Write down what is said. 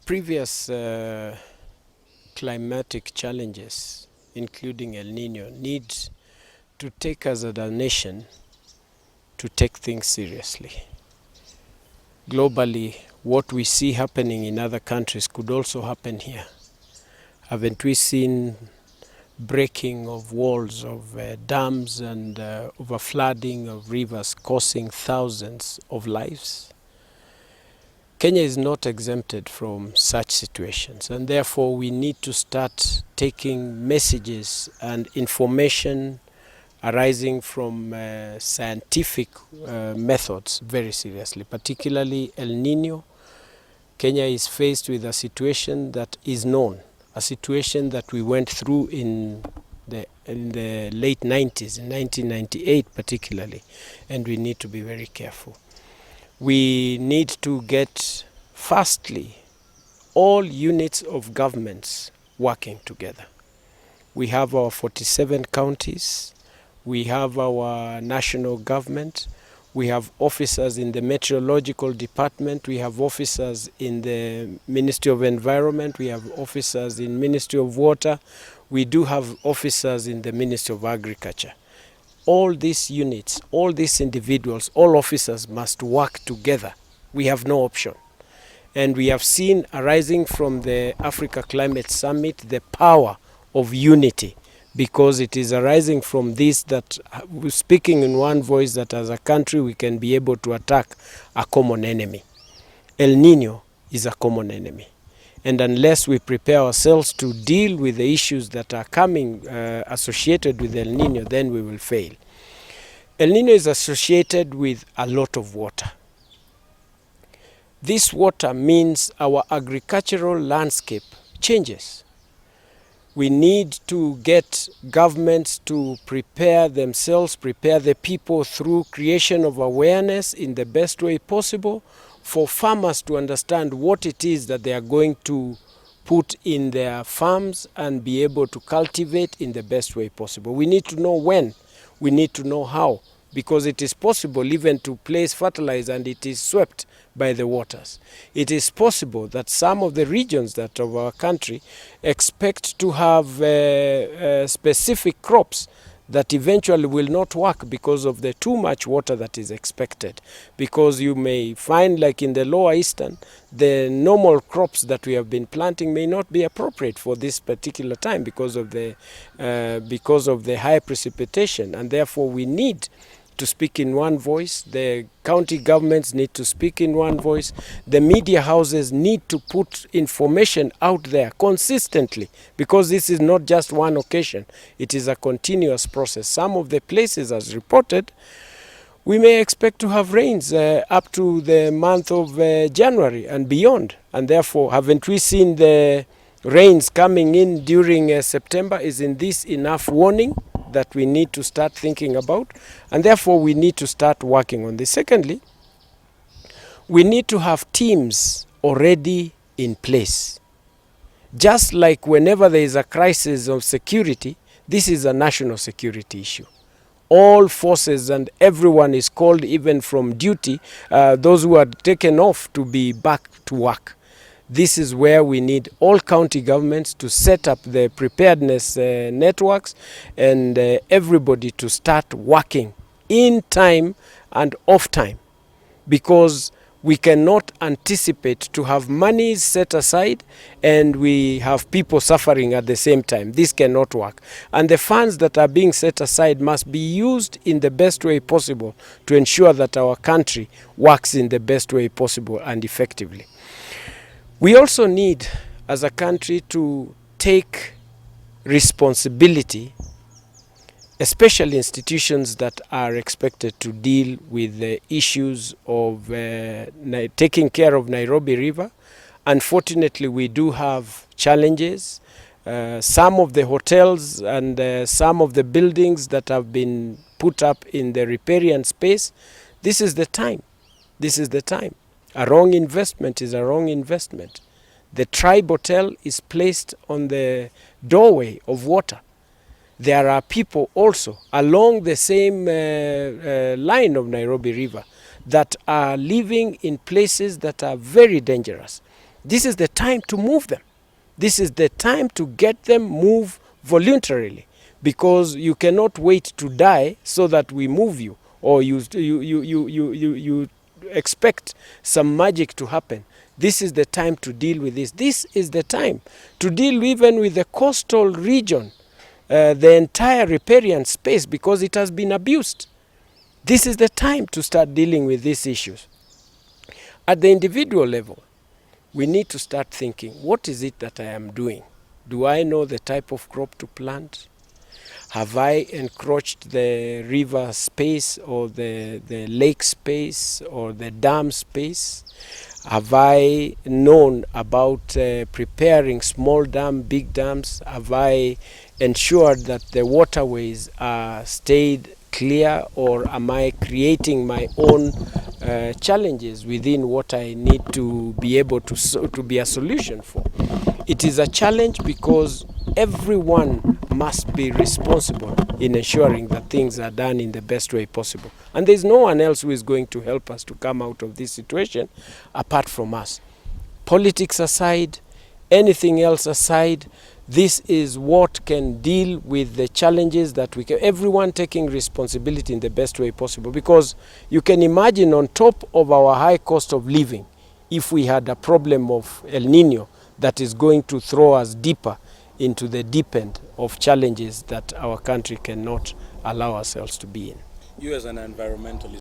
previous climatic challenges, including Elnino, need to take us as a nation to take things seriously. Globally, what we see happening in other countries could also happen here. Haven't we seen breaking of walls, of dams, and overflooding of rivers causing thousands of lives? Kenya is not exempted from such situations, and therefore we need to start taking messages and information arising from scientific methods very seriously. Particularly El Nino, Kenya is faced with a situation that is known, a situation that we went through in the late 90s, in 1998 particularly, and we need to be very careful. We need to get, firstly, all units of governments working together. We have our 47 counties, we have our national government, we have officers in the meteorological department, we have officers in the Ministry of Environment, we have officers in Ministry of Water, we do have officers in the Ministry of Agriculture. All these units, all these individuals, all officers must work together. We have no option. And we have seen arising from the Africa Climate Summit the power of unity, because it is arising from this that we're speaking in one voice, that as a country we can be able to attack a common enemy. El Nino is a common enemy. And unless we prepare ourselves to deal with the issues that are coming associated with El Nino, then we will fail. El Nino is associated with a lot of water. This water means our agricultural landscape changes. We need to get governments to prepare themselves, prepare the people through creation of awareness in the best way possible, for farmers to understand what it is that they are going to put in their farms and be able to cultivate in the best way possible. We need to know when, we need to know how, because it is possible even to place fertilizer and it is swept by the waters. It is possible that some of the regions that of our country expect to have specific crops that eventually will not work because of the too much water that is expected. Because you may find, like in the lower eastern, the normal crops that we have been planting may not be appropriate for this particular time because of the high precipitation, and therefore we need to speak in one voice. The county governments need to speak in one voice. The media houses need to put information out there consistently, because this is not just one occasion. It is a continuous process. Some of the places, as reported, we may expect to have rains up to the month of January and beyond. And therefore, haven't we seen the rains coming in during September? Isn't this enough warning that we need to start thinking about? And therefore we need to start working on this. Secondly, we need to have teams already in place. Just like whenever there is a crisis of security, this is a national security issue. All forces and everyone is called, even from duty, those who are taken off, to be back to work. This is where we need all county governments to set up the preparedness networks, and everybody to start working in time and off time, because we cannot anticipate to have money set aside and we have people suffering at the same time. This cannot work. And the funds that are being set aside must be used in the best way possible to ensure that our country works in the best way possible and effectively. We also need, as a country, to take responsibility, especially institutions that are expected to deal with the issues of taking care of Nairobi River. Unfortunately, we do have challenges. Some of the hotels and some of the buildings that have been put up in the riparian space, this is the time. This is the time. A wrong investment is a wrong investment. The Tribe Hotel is placed on the doorway of water. There are people also along the same line of Nairobi River that are living in places that are very dangerous. This is the time to move them. This is the time to get them move voluntarily, because you cannot wait to die so that we move you, or you expect some magic to happen. This is the time to deal with this. This is the time to deal even with the coastal region, the entire riparian space, because it has been abused. This is the time to start dealing with these issues. At the individual level, we need to start thinking, what is it that I am doing? Do I know the type of crop to plant? Have I encroached the river space, or the lake space, or the dam space? Have I known about preparing small dam, big dams? Have I ensured that the waterways are stayed clear, or am I creating my own challenges within what I need to be able to be a solution for? It is a challenge because everyone must be responsible in ensuring that things are done in the best way possible. And there's no one else who is going to help us to come out of this situation apart from us. Politics aside, anything else aside, this is what can deal with the challenges that we can, everyone taking responsibility in the best way possible. Because you can imagine, on top of our high cost of living, if we had a problem of Elnino that is going to throw us deeper into the deep end of challenges that our country cannot allow ourselves to be in. You as an environmentalist,